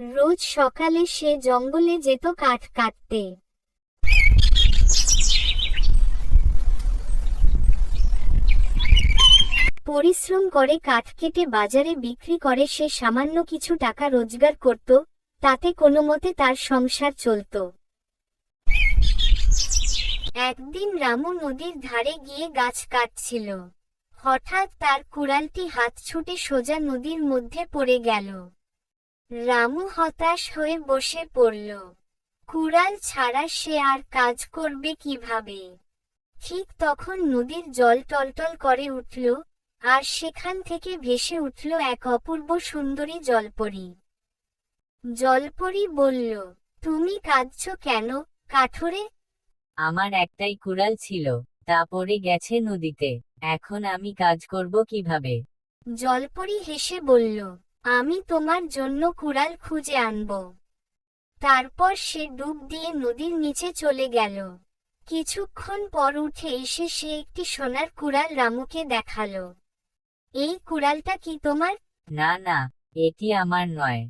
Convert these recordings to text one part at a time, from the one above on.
রোজ সকালে সে জঙ্গলে যেত কাঠ কাটতে। পরিশ্রম করে কাঠ কেটে বাজারে বিক্রি করে সে সামান্য কিছু টাকা রোজগার করত, তাতে কোনোমতে তার সংসার চলত। একদিন রামু নদীর ধারে গিয়ে গাছ কাটছিল। হঠাৎ তার কুড়ালটি হাত ছুটে সোজা নদীর মধ্যে পড়ে গেল। রামু হতাশ হয়ে বসে পড়ল। কুড়াল ছাড়া সে আর কাজ করবে কিভাবে? ঠিক তখন নদীর জল টলটল করে উঠল, আর সেখান থেকে ভেসে উঠল এক অপূর্ব সুন্দরী জলপরী। জলপরী বলল, তুমি কাঁদছো কেন, কাঠুরে? আমার একটাই কুড়াল ছিল, তা পড়ে গেছে নদীতে। এখন আমি কাজ করব কিভাবে? জলপরী হেসে বলল, আমি তোমার জন্য কুড়াল খুঁজে আনব। তারপর সে ডুব দিয়ে নদীর নিচে চলে গেল। কিছুক্ষণ পর উঠে এসে সে একটি সোনার কুড়াল রামুকে দেখালো। এই কুড়ালটা কি তোমার? না না, এটি আমার নয়,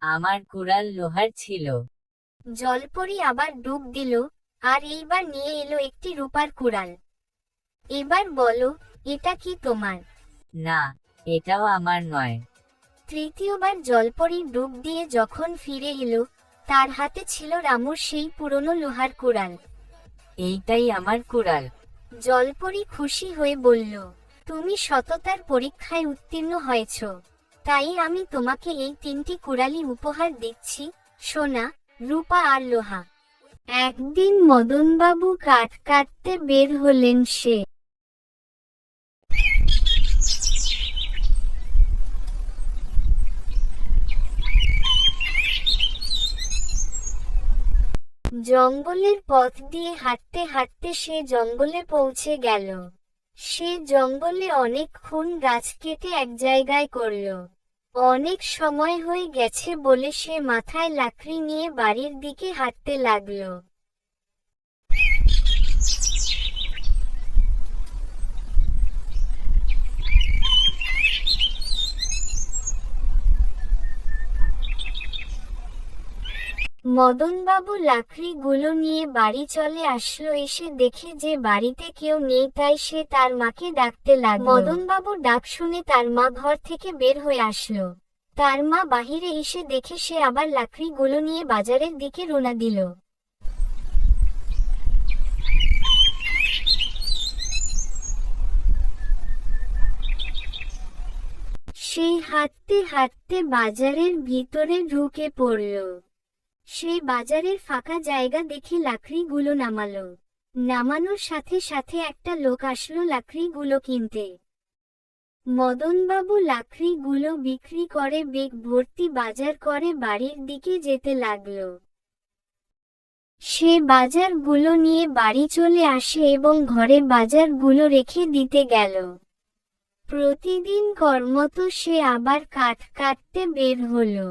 আমার কুড়াল লোহার ছিল। জলপরী আবার ডুব দিল, আর এইবার নিয়ে এলো একটি রূপার কুড়াল। এবার বলো, এটা কি তোমার? না, এটাও আমার নয়। তৃতীয়বার জলপরী ডুব দিয়ে যখন ফিরে এলো, তার হাতে ছিল রামুর সেই পুরনো লোহার কুড়াল। এইটাই আমার কুড়াল। জলপরী খুশি হয়ে বলল, তুমি সততার পরীক্ষায় উত্তীর্ণ হয়েছ, তাই আমি তোমাকে এই 3টি কুড়ালি উপহার দিচ্ছি, সোনা, রূপা আর লোহা। একদিন মদনবাবু কাঠ কাটতে বের হলেন। সে জঙ্গলের পথ দিয়ে হাঁটতে হাঁটতে সে জঙ্গলে পৌঁছে গেল। সে জঙ্গলে অনেকক্ষণ গাছ কেটে এক জায়গায় করল। অনেক সময় হয়ে গেছে বলে সে মাথায় লাকড়ি নিয়ে বাড়ির দিকে হাঁটতে লাগল। মদনবাবু লাকড়িগুলো নিয়ে বাড়ি চলে আসলো। এসে দেখে যে বাড়িতে কেউ নেই, তাই সে তার মাকে ডাকতে লাগলো। মদনবাবুর ডাক শুনে তার মা ঘর থেকে বের হয়ে আসলো। তার মা বাহিরে এসে দেখে সে আবার লাকড়িগুলো নিয়ে বাজারের দিকে রওনা দিল। সে হাঁটতে হাঁটতে বাজারের ভিতরে ঢুকে পড়ল। সে বাজারের ফাঁকা জায়গা দেখে লাকড়িগুলো নামালো। নামানোর সাথে সাথে একটা লোক আসলো লাকড়িগুলো কিনতে। মদনবাবু লাকড়িগুলো বিক্রি করে বেগ ভর্তি বাজার করে বাড়ির দিকে যেতে লাগলো। সে বাজারগুলো নিয়ে বাড়ি চলে আসে এবং ঘরে বাজারগুলো রেখে দিতে গেল। প্রতিদিন কর্মতো সে আবার কাঠ কাটতে বের হলো।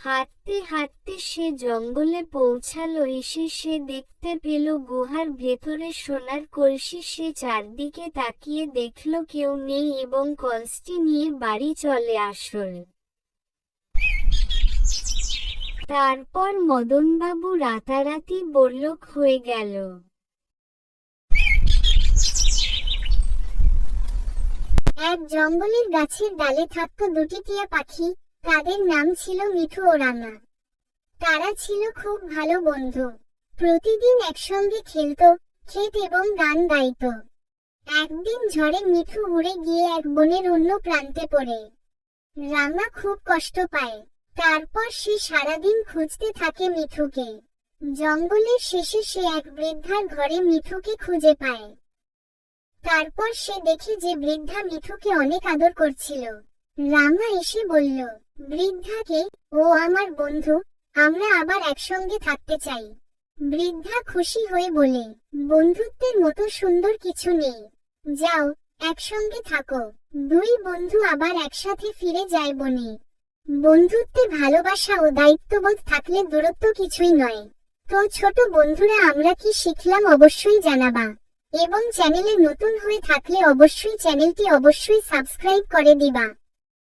হাঁটতে হাঁটতে সে জঙ্গলে পৌঁছালো। এসে সে দেখতে পেল গুহার ভেতরে সোনার কলসি। সে চারদিকে তাকিয়ে দেখল কেউ নেই এবং কলসটি নিয়ে বাড়ি চলে আসল। তারপর মদনবাবু রাতারাতি বড়লোক হয়ে গেল। এক জঙ্গলের গাছের ডালে থাকত 2টি টিয়া পাখি। তাদের নাম ছিল মিঠু ও রাঙা। তারা ছিল খুব ভালো বন্ধু। প্রতিদিন একসঙ্গে খেলত, খেত এবং গান গাইত। একদিন ঝড়ে মিঠু উড়ে গিয়ে এক বনের অন্য প্রান্তে পড়ে। রাঙা খুব কষ্ট পায়। তারপর সে সারাদিন খুঁজতে থাকে মিঠুকে। জঙ্গলের শেষে সে এক বৃদ্ধার ঘরে মিঠুকে খুঁজে পায়। তারপর সে দেখে যে বৃদ্ধা মিঠুকে অনেক আদর করছিল। রাঙা এসে বলল, বৃদ্ধাকে, ও আমার বন্ধু, আমরা আবার একসঙ্গে থাকতে চাই। বৃদ্ধা খুশি হয়ে বলে, বন্ধুত্বের মতো সুন্দর কিছু নেই, যাও একসঙ্গে থাকো। 2 বন্ধু আবার একসাথে ফিরে যায় বনে। বন্ধুত্বে ভালোবাসা ও দায়িত্ববোধ থাকলে দূরত্ব কিছুই নয়। তো ছোট বন্ধুরা, আমরা কি শিখলাম অবশ্যই জানাবা, এবং চ্যানেলে নতুন হয়ে থাকলে অবশ্যই চ্যানেলটি সাবস্ক্রাইব করে দিবা।